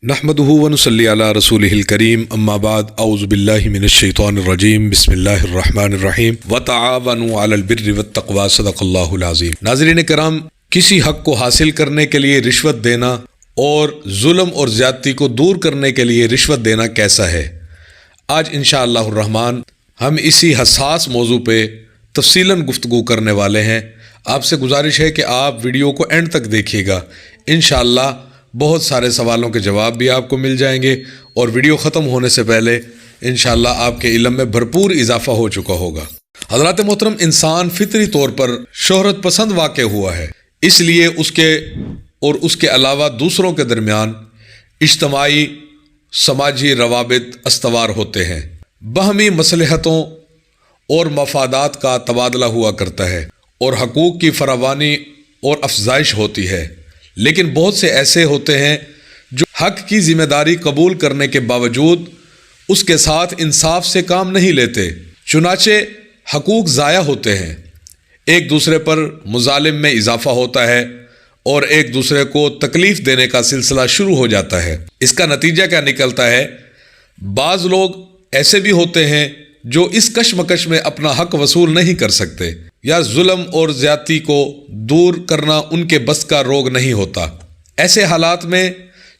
نحمدہ ونصلی علی رسولہ الکریم اما بعد اعوذ باللہ من الشیطان الرجیم بسم اللہ الرحمن الرحیم وتعاونوا علی البر والتقوی صدق اللہ العظیم۔ ناظرین کرام، کسی حق کو حاصل کرنے کے لیے رشوت دینا اور ظلم اور زیادتی کو دور کرنے کے لیے رشوت دینا کیسا ہے، آج انشاءاللہ الرحمن ہم اسی حساس موضوع پہ تفصیلاً گفتگو کرنے والے ہیں۔ آپ سے گزارش ہے کہ آپ ویڈیو کو اینڈ تک دیکھیے گا، انشاءاللہ بہت سارے سوالوں کے جواب بھی آپ کو مل جائیں گے اور ویڈیو ختم ہونے سے پہلے انشاءاللہ آپ کے علم میں بھرپور اضافہ ہو چکا ہوگا۔ حضرات محترم، انسان فطری طور پر شہرت پسند واقع ہوا ہے، اس لیے اس کے علاوہ دوسروں کے درمیان اجتماعی سماجی روابط استوار ہوتے ہیں، باہمی مصلحتوں اور مفادات کا تبادلہ ہوا کرتا ہے اور حقوق کی فراوانی اور افزائش ہوتی ہے۔ لیکن بہت سے ایسے ہوتے ہیں جو حق کی ذمہ داری قبول کرنے کے باوجود اس کے ساتھ انصاف سے کام نہیں لیتے، چنانچہ حقوق ضائع ہوتے ہیں، ایک دوسرے پر مظالم میں اضافہ ہوتا ہے اور ایک دوسرے کو تکلیف دینے کا سلسلہ شروع ہو جاتا ہے۔ اس کا نتیجہ کیا نکلتا ہے؟ بعض لوگ ایسے بھی ہوتے ہیں جو اس کشمکش میں اپنا حق وصول نہیں کر سکتے، یا ظلم اور زیادتی کو دور کرنا ان کے بس کا روگ نہیں ہوتا۔ ایسے حالات میں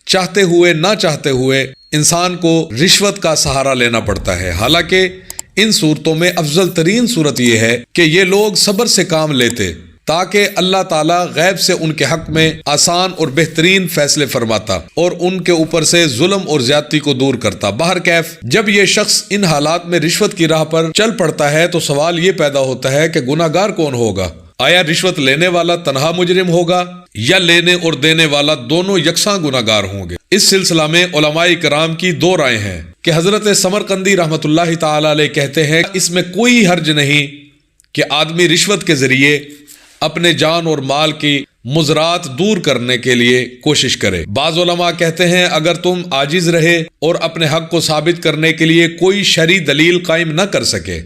چاہتے ہوئے نہ چاہتے ہوئے انسان کو رشوت کا سہارا لینا پڑتا ہے۔ حالانکہ ان صورتوں میں افضل ترین صورت یہ ہے کہ یہ لوگ صبر سے کام لیتے تاکہ اللہ تعالیٰ غیب سے ان کے حق میں آسان اور بہترین فیصلے فرماتا اور ان کے اوپر سے ظلم اور زیادتی کو دور کرتا۔ بہرکیف جب یہ شخص ان حالات میں رشوت کی راہ پر چل پڑتا ہے تو سوال یہ پیدا ہوتا ہے کہ گناہ گار کون ہوگا؟ آیا رشوت لینے والا تنہا مجرم ہوگا یا لینے اور دینے والا دونوں یکساں گناہ گار ہوں گے؟ اس سلسلہ میں علماء کرام کی دو رائے ہیں کہ حضرت سمرقندی رحمۃ اللہ تعالی علیہ کہتے ہیں اس میں کوئی حرج نہیں کہ آدمی رشوت کے ذریعے اپنے جان اور مال کی مضرات دور کرنے کے لیے کوشش کرے۔ بعض علماء کہتے ہیں اگر تم عاجز رہے اور اپنے حق کو ثابت کرنے کے لیے کوئی شرعی دلیل قائم نہ کر سکے،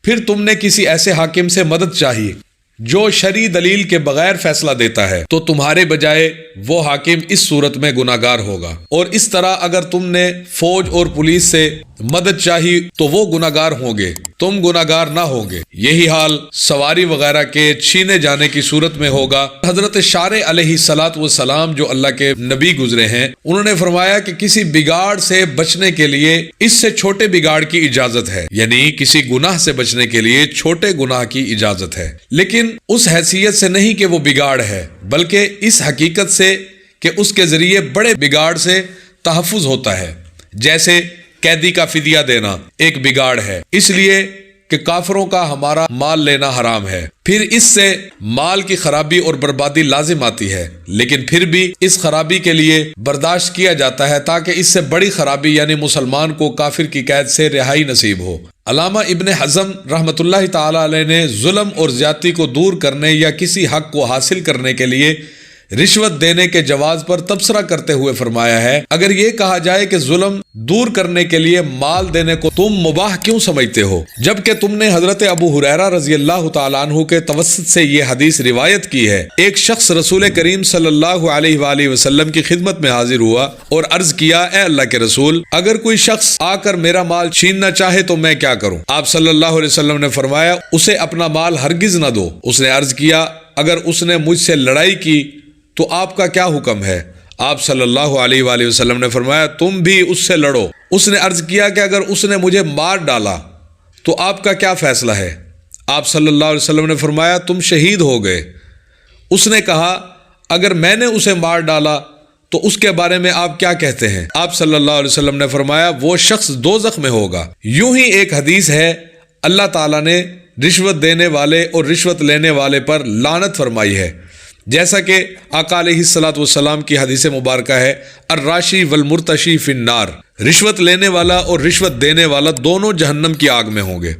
پھر تم نے کسی ایسے حاکم سے مدد چاہی جو شرعی دلیل کے بغیر فیصلہ دیتا ہے، تو تمہارے بجائے وہ حاکم اس صورت میں گناہ گار ہوگا۔ اور اس طرح اگر تم نے فوج اور پولیس سے مدد چاہی تو وہ گناہ گار ہوں گے، تم گناہ گار نہ ہوں گے۔ یہی حال سواری وغیرہ کے چھینے جانے کی صورت میں ہوگا۔ حضرت شارع علیہ الصلاۃ والسلام جو اللہ کے نبی گزرے ہیں، انہوں نے فرمایا کہ کسی بگاڑ سے بچنے کے لیے اس سے چھوٹے بگاڑ کی اجازت ہے، یعنی کسی گناہ سے بچنے کے لیے چھوٹے گناہ کی اجازت ہے، لیکن اس حیثیت سے نہیں کہ وہ بگاڑ ہے، بلکہ اس حقیقت سے کہ اس کے ذریعے بڑے بگاڑ سے تحفظ ہوتا ہے۔ جیسے قیدی کا فدیہ دینا ایک بگاڑ ہے، اس لیے کہ کافروں کا ہمارا مال لینا حرام ہے، پھر اس سے مال کی خرابی اور بربادی لازم آتی ہے، لیکن پھر بھی اس خرابی کے لیے برداشت کیا جاتا ہے تاکہ اس سے بڑی خرابی یعنی مسلمان کو کافر کی قید سے رہائی نصیب ہو۔ علامہ ابن حزم رحمۃ اللہ تعالی علیہ نے ظلم اور زیادتی کو دور کرنے یا کسی حق کو حاصل کرنے کے لیے رشوت دینے کے جواز پر تبصرہ کرتے ہوئے فرمایا ہے، اگر یہ کہا جائے کہ ظلم دور کرنے کے لیے مال دینے کو تم مباح کیوں سمجھتے ہو، جبکہ تم نے حضرت ابو ہریرہ رضی اللہ تعالیٰ عنہ کے توسط سے یہ حدیث روایت کی ہے۔ ایک شخص رسول کریم صلی اللہ علیہ وآلہ وسلم کی خدمت میں حاضر ہوا اور عرض کیا، اے اللہ کے رسول، اگر کوئی شخص آ کر میرا مال چھیننا چاہے تو میں کیا کروں؟ آپ صلی اللہ علیہ وسلم نے فرمایا، اسے اپنا مال ہرگز نہ دو۔ اس نے عرض کیا، اگر اس نے مجھ سے لڑائی کی تو آپ کا کیا حکم ہے؟ آپ صلی اللہ علیہ وآلہ وسلم نے فرمایا، تم بھی اس سے لڑو۔ اس نے عرض کیا کہ اگر اس نے مجھے مار ڈالا تو آپ کا کیا فیصلہ ہے؟ آپ صلی اللہ علیہ وسلم نے فرمایا، تم شہید ہو گئے۔ اس نے کہا، اگر میں نے اسے مار ڈالا تو اس کے بارے میں آپ کیا کہتے ہیں؟ آپ صلی اللہ علیہ وسلم نے فرمایا، وہ شخص دوزخ میں ہوگا۔ یوں ہی ایک حدیث ہے، اللہ تعالیٰ نے رشوت دینے والے اور رشوت لینے والے پر لعنت فرمائی ہے، جیسا کہ آقا علیہ الصلاۃ والسلام کی حدیث مبارکہ ہے، الراشی والمرتشی فی النار، رشوت لینے والا اور رشوت دینے والا دونوں جہنم کی آگ میں ہوں گے۔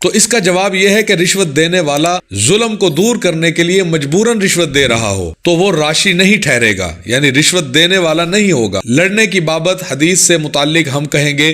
تو اس کا جواب یہ ہے کہ رشوت دینے والا ظلم کو دور کرنے کے لیے مجبوراً رشوت دے رہا ہو تو وہ راشی نہیں ٹھہرے گا، یعنی رشوت دینے والا نہیں ہوگا۔ لڑنے کی بابت حدیث سے متعلق ہم کہیں گے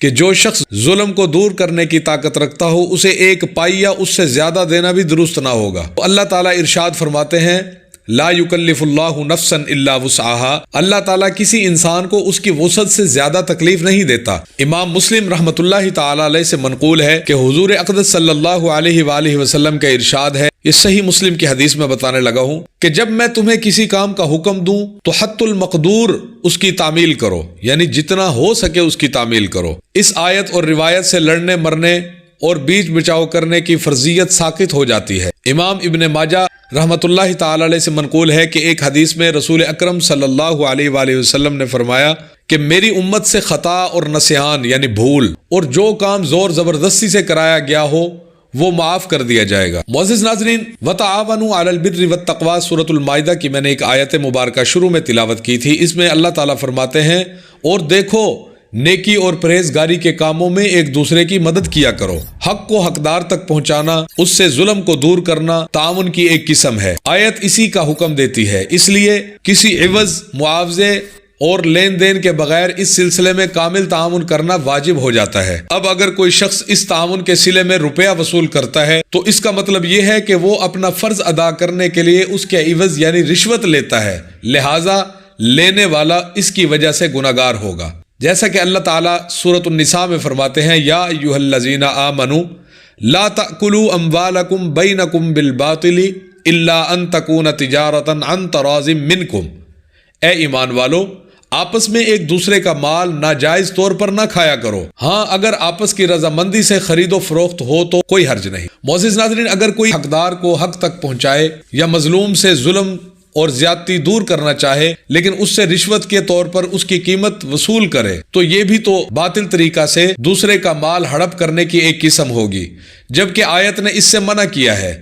کہ جو شخص ظلم کو دور کرنے کی طاقت رکھتا ہو اسے ایک پائی یا اس سے زیادہ دینا بھی درست نہ ہوگا۔ اللہ تعالیٰ ارشاد فرماتے ہیں لا یکلف اللہ نفسا الا وسعها، اللہ تعالیٰ کسی انسان کو اس کی وسعت سے زیادہ تکلیف نہیں دیتا۔ امام مسلم رحمۃ اللہ تعالی علیہ سے منقول ہے کہ حضور اقدس صلی اللہ علیہ وآلہ وسلم کا ارشاد ہے، یہ صحیح مسلم کی حدیث میں بتانے لگا ہوں، کہ جب میں تمہیں کسی کام کا حکم دوں تو حت المقدور اس کی تعمیل کرو، یعنی جتنا ہو سکے اس کی تعمیل کرو۔ اس آیت اور روایت سے لڑنے مرنے اور بیچ بچاؤ کرنے کی فرضیت ساقط ہو جاتی ہے۔ امام ابن ماجہ رحمۃ اللہ تعالی علیہ سے منقول ہے کہ ایک حدیث میں رسول اکرم صلی اللہ علیہ وآلہ وسلم نے فرمایا کہ میری امت سے خطا اور نسیان یعنی بھول اور جو کام زور زبردستی سے کرایا گیا ہو وہ معاف کر دیا جائے گا۔ معزز ناظرین، وَتَعَاوَنُوا عَلَى الْبِرِّ وَالتَّقْوَىٰ سورۃ المائدہ کی میں نے ایک آیت مبارکہ شروع میں تلاوت کی تھی۔ اس میں اللہ تعالیٰ فرماتے ہیں، اور دیکھو نیکی اور پرہیزگاری کے کاموں میں ایک دوسرے کی مدد کیا کرو، حق کو حقدار تک پہنچانا، اس سے ظلم کو دور کرنا تعاون کی ایک قسم ہے۔ آیت اسی کا حکم دیتی ہے، اس لیے کسی عوض، معاوضے اور لین دین کے بغیر اس سلسلے میں کامل تعاون کرنا واجب ہو جاتا ہے۔ اب اگر کوئی شخص اس تعاون کے صلے میں روپیہ وصول کرتا ہے تو اس کا مطلب یہ ہے کہ وہ اپنا فرض ادا کرنے کے لیے اس کے عوض یعنی رشوت لیتا ہے، لہٰذا لینے والا اس کی وجہ سے گناہگار ہوگا۔ جیسا کہ اللہ تعالیٰ سورۃ النساء میں فرماتے ہیں، یا ایھا الذین آمنوا لا تأکلوا اموالکم بینکم بالباطل الا ان تکون تجارۃ عن تراض منکم، اے ایمان والو آپس میں ایک دوسرے کا مال ناجائز طور پر نہ کھایا کرو، ہاں اگر آپس کی رضامندی سے خرید و فروخت ہو تو کوئی حرج نہیں۔ معزز ناظرین، اگر کوئی حقدار کو حق تک پہنچائے یا مظلوم سے ظلم اور زیادتی دور کرنا چاہے لیکن اس سے رشوت کے طور پر اس کی قیمت وصول کرے تو یہ بھی تو باطل طریقہ سے دوسرے کا مال ہڑپ کرنے کی ایک قسم ہوگی، جبکہ آیت نے اس سے منع کیا ہے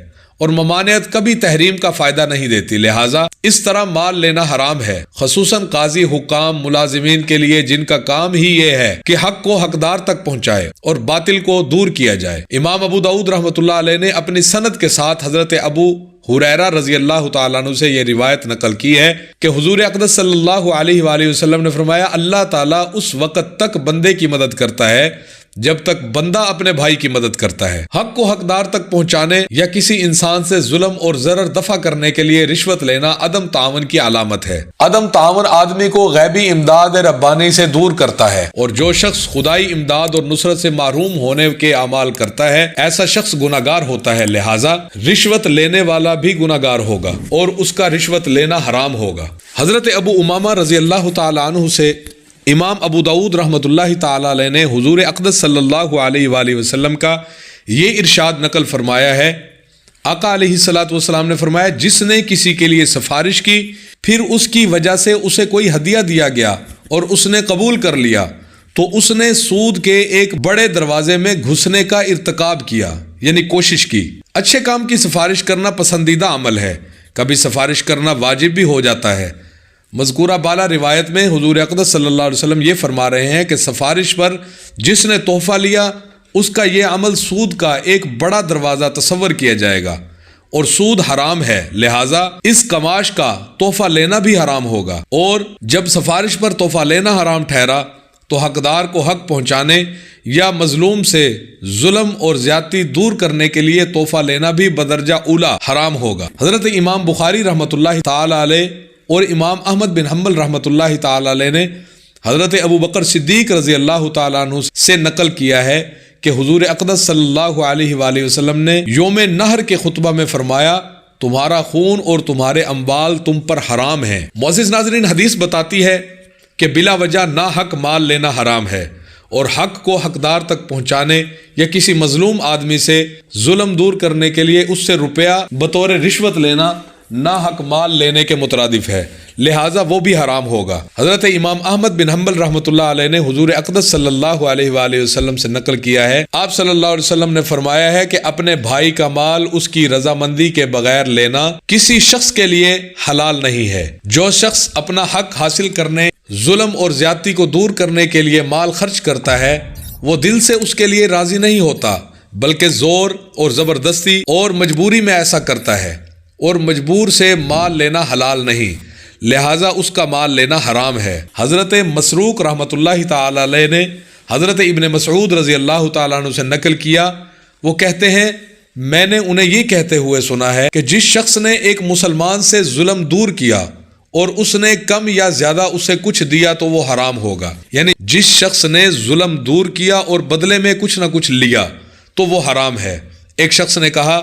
اور ممانعت کبھی تحریم کا فائدہ نہیں دیتی، لہٰذا اس طرح مال لینا حرام ہے، خصوصاً قاضی، حکام، ملازمین کے لیے جن کا کام ہی یہ ہے کہ حق کو حقدار تک پہنچائے اور باطل کو دور کیا جائے۔ امام ابو داؤد رحمۃ اللہ علیہ نے اپنی سند کے ساتھ حضرت ابو ہریرہ رضی اللہ تعالیٰ عنہ سے یہ روایت نقل کی ہے کہ حضور اقدس صلی اللہ علیہ وآلہ وسلم نے فرمایا، اللہ تعالیٰ اس وقت تک بندے کی مدد کرتا ہے جب تک بندہ اپنے بھائی کی مدد کرتا ہے۔ حق کو حقدار تک پہنچانے یا کسی انسان سے ظلم اور ضرر دفع کرنے کے لیے رشوت لینا عدم تعاون کی علامت ہے۔ عدم تعاون آدمی کو غیبی امداد ربانی سے دور کرتا ہے، اور جو شخص خدائی امداد اور نصرت سے محروم ہونے کے اعمال کرتا ہے ایسا شخص گناہگار ہوتا ہے، لہٰذا رشوت لینے والا بھی گناہگار ہوگا اور اس کا رشوت لینا حرام ہوگا۔ حضرت ابو امامہ رضی اللہ تعالی عنہ سے امام ابو داؤد رحمۃ اللہ تعالی علیہ نے حضور اقدس صلی اللہ علیہ وآلہ وسلم کا یہ ارشاد نقل فرمایا ہے، آقا علیہ الصلوۃ والسلام نے فرمایا، جس نے کسی کے لیے سفارش کی پھر اس کی وجہ سے اسے کوئی ہدیہ دیا گیا اور اس نے قبول کر لیا تو اس نے سود کے ایک بڑے دروازے میں گھسنے کا ارتکاب کیا، یعنی کوشش کی۔ اچھے کام کی سفارش کرنا پسندیدہ عمل ہے، کبھی سفارش کرنا واجب بھی ہو جاتا ہے۔ مذکورہ بالا روایت میں حضور اقدس صلی اللہ علیہ وسلم یہ فرما رہے ہیں کہ سفارش پر جس نے تحفہ لیا اس کا یہ عمل سود کا ایک بڑا دروازہ تصور کیا جائے گا، اور سود حرام ہے، لہٰذا اس کماش کا تحفہ لینا بھی حرام ہوگا۔ اور جب سفارش پر تحفہ لینا حرام ٹھہرا تو حقدار کو حق پہنچانے یا مظلوم سے ظلم اور زیادتی دور کرنے کے لیے تحفہ لینا بھی بدرجہ اولا حرام ہوگا۔ حضرت امام بخاری رحمۃ اللہ تعالی علیہ اور امام احمد بن حنبل رحمۃ اللہ تعالی علیہ نے حضرت ابو بکر صدیق رضی اللہ تعالیٰ عنہ سے نقل کیا ہے کہ حضور اقدس صلی اللہ علیہ وآلہ وسلم نے یوم نحر کے خطبہ میں فرمایا، تمہارا خون اور تمہارے اموال تم پر حرام ہیں۔ معزز ناظرین، حدیث بتاتی ہے کہ بلا وجہ ناحق مال لینا حرام ہے، اور حق کو حقدار تک پہنچانے یا کسی مظلوم آدمی سے ظلم دور کرنے کے لیے اس سے روپیہ بطور رشوت لینا ناحق مال لینے کے مترادف ہے، لہٰذا وہ بھی حرام ہوگا۔ حضرت امام احمد بن حنبل رحمۃ اللہ علیہ نے حضور اقدس صلی اللہ علیہ وآلہ وسلم سے نقل کیا ہے، آپ صلی اللہ علیہ وسلم نے فرمایا ہے کہ اپنے بھائی کا مال اس کی رضامندی کے بغیر لینا کسی شخص کے لیے حلال نہیں ہے۔ جو شخص اپنا حق حاصل کرنے، ظلم اور زیادتی کو دور کرنے کے لیے مال خرچ کرتا ہے وہ دل سے اس کے لیے راضی نہیں ہوتا، بلکہ زور اور زبردستی اور مجبوری میں ایسا کرتا ہے، اور مجبور سے مال لینا حلال نہیں، لہٰذا اس کا مال لینا حرام ہے۔ حضرت مسروق رحمۃ اللہ تعالی علیہ نے حضرت ابن مسعود رضی اللہ تعالیٰ عنہ سے نقل کیا، وہ کہتے ہیں میں نے انہیں یہ کہتے ہوئے سنا ہے کہ جس شخص نے ایک مسلمان سے ظلم دور کیا اور اس نے کم یا زیادہ اسے کچھ دیا تو وہ حرام ہوگا. یعنی جس شخص نے ظلم دور کیا اور بدلے میں کچھ نہ کچھ لیا تو وہ حرام ہے. ایک شخص نے کہا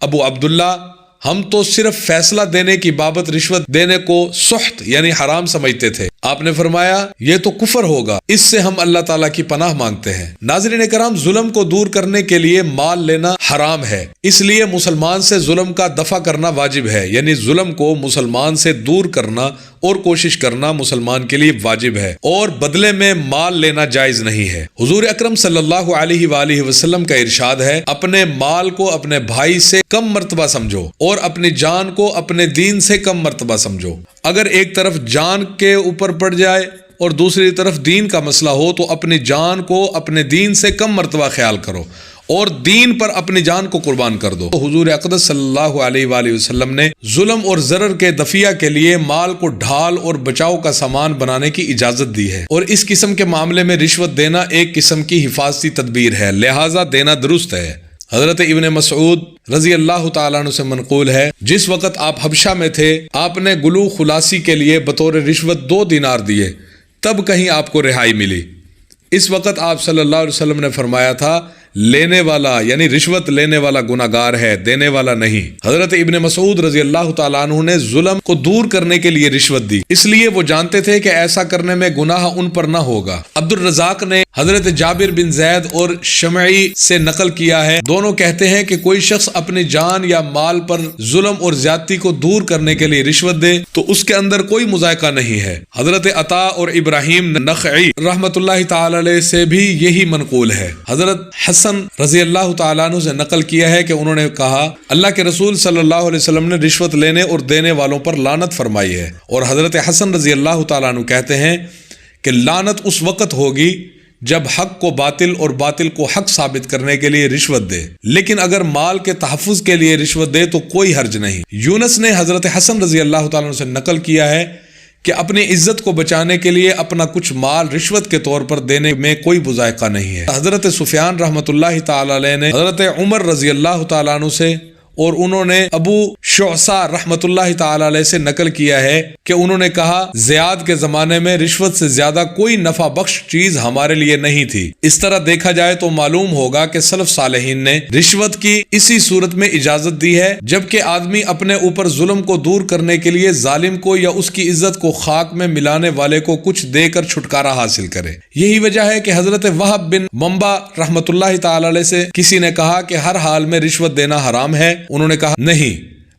ابو عبداللہ ہم تو صرف فیصلہ دینے کی بابت رشوت دینے کو سخت یعنی حرام سمجھتے تھے. آپ نے فرمایا یہ تو کفر ہوگا، اس سے ہم اللہ تعالیٰ کی پناہ مانگتے ہیں. ناظرین کرام، ظلم کو دور کرنے کے لیے مال لینا حرام ہے، اس لیے مسلمان سے ظلم کا دفع کرنا واجب ہے. یعنی ظلم کو مسلمان سے دور کرنا اور کوشش کرنا مسلمان کے لیے واجب ہے، اور بدلے میں مال لینا جائز نہیں ہے. حضور اکرم صلی اللہ علیہ وآلہ وسلم کا ارشاد ہے اپنے مال کو اپنے بھائی سے کم مرتبہ سمجھو اور اپنی جان کو اپنے دین سے کم مرتبہ سمجھو. اگر ایک طرف جان کے اوپر پڑ جائے اور دوسری طرف دین کا مسئلہ ہو تو اپنی جان کو اپنے دین سے کم مرتبہ خیال کرو اور دین پر اپنی جان کو قربان کر دو. حضور اقدس صلی اللہ علیہ وآلہ وسلم نے ظلم اور ضرر کے دفیہ کے لیے مال کو ڈھال اور بچاؤ کا سامان بنانے کی اجازت دی ہے، اور اس قسم کے معاملے میں رشوت دینا ایک قسم کی حفاظتی تدبیر ہے، لہٰذا دینا درست ہے. حضرت ابن مسعود رضی اللہ تعالیٰ عنہ سے منقول ہے جس وقت آپ حبشہ میں تھے آپ نے گلو خلاصی کے لیے بطور رشوت 2 دینار دیے، تب کہیں آپ کو رہائی ملی. اس وقت آپ صلی اللہ علیہ وسلم نے فرمایا تھا لینے والا یعنی رشوت لینے والا گناہگار ہے، دینے والا نہیں. حضرت ابن مسعود رضی اللہ تعالیٰ عنہ نے ظلم کو دور کرنے کے لیے رشوت دی، اس لیے وہ جانتے تھے کہ ایسا کرنے میں گناہ ان پر نہ ہوگا. عبد الرزاق نے حضرت جابر بن زید اور شمعی سے نقل کیا ہے، دونوں کہتے ہیں کہ کوئی شخص اپنی جان یا مال پر ظلم اور زیادتی کو دور کرنے کے لیے رشوت دے تو اس کے اندر کوئی مذائقہ نہیں ہے. حضرت عطا اور ابراہیم نخعی رحمۃ اللہ تعالی علیہ سے بھی یہی منقول ہے. حضرت حسن رضی اللہ تعالیٰ عنہ سے نقل کیا ہے کہ انہوں نے کہا اللہ کے رسول صلی اللہ علیہ وسلم نے رشوت لینے اور دینے والوں پر لعنت فرمائی ہے. اور حضرت حسن رضی اللہ تعالیٰ عنہ کہتے ہیں کہ لعنت اس وقت ہوگی جب حق کو باطل اور باطل کو حق ثابت کرنے کے لیے رشوت دے، لیکن اگر مال کے تحفظ کے لیے رشوت دے تو کوئی حرج نہیں. یونس نے حضرت حسن رضی اللہ تعالیٰ عنہ سے نقل کیا ہے کہ اپنی عزت کو بچانے کے لیے اپنا کچھ مال رشوت کے طور پر دینے میں کوئی مذائقہ نہیں ہے. حضرت سفیان رحمۃ اللہ تعالی علیہ نے حضرت عمر رضی اللہ تعالیٰ عنہ سے اور انہوں نے ابو شعثا رحمۃ اللہ تعالی علیہ سے نقل کیا ہے کہ انہوں نے کہا زیاد کے زمانے میں رشوت سے زیادہ کوئی نفع بخش چیز ہمارے لیے نہیں تھی. اس طرح دیکھا جائے تو معلوم ہوگا کہ سلف صالحین نے رشوت کی اسی صورت میں اجازت دی ہے جبکہ آدمی اپنے اوپر ظلم کو دور کرنے کے لیے ظالم کو یا اس کی عزت کو خاک میں ملانے والے کو کچھ دے کر چھٹکارا حاصل کرے. یہی وجہ ہے کہ حضرت وہب بن منبع رحمۃ اللہ تعالی علیہ سے کسی نے کہا کہ ہر حال میں رشوت دینا حرام ہے. انہوں نے کہا نہیں،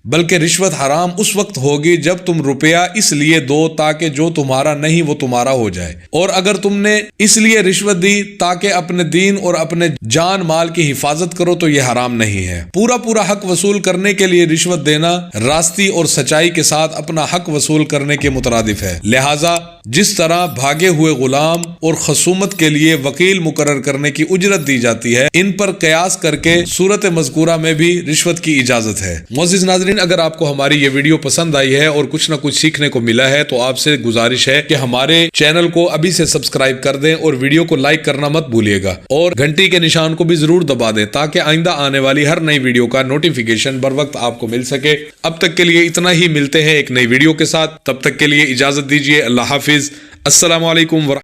بلکہ رشوت حرام اس وقت ہوگی جب تم روپیہ اس لیے دو تاکہ جو تمہارا نہیں وہ تمہارا ہو جائے، اور اگر تم نے اس لیے رشوت دی تاکہ اپنے دین اور اپنے جان مال کی حفاظت کرو تو یہ حرام نہیں ہے. پورا حق وصول کرنے کے لیے رشوت دینا راستی اور سچائی کے ساتھ اپنا حق وصول کرنے کے مترادف ہے. لہٰذا جس طرح بھاگے ہوئے غلام اور خصومت کے لیے وکیل مقرر کرنے کی اجرت دی جاتی ہے، ان پر قیاس کر کے صورت مذکورہ میں بھی رشوت کی اجازت ہے. معزز ناظرین، اگر آپ کو ہماری یہ ویڈیو پسند آئی ہے اور کچھ نہ کچھ سیکھنے کو ملا ہے تو آپ سے گزارش ہے کہ ہمارے چینل کو ابھی سے سبسکرائب کر دیں اور ویڈیو کو لائک کرنا مت بھولیے گا، اور گھنٹی کے نشان کو بھی ضرور دبا دیں تاکہ آئندہ آنے والی ہر نئی ویڈیو کا نوٹیفیکیشن بر وقت آپ کو مل سکے. اب تک کے لیے اتنا ہی، ملتے ہیں ایک نئی ویڈیو کے ساتھ، تب تک کے لیے اجازت دیجیے. اللہ حافظ. السلام علیکم ورحمۃ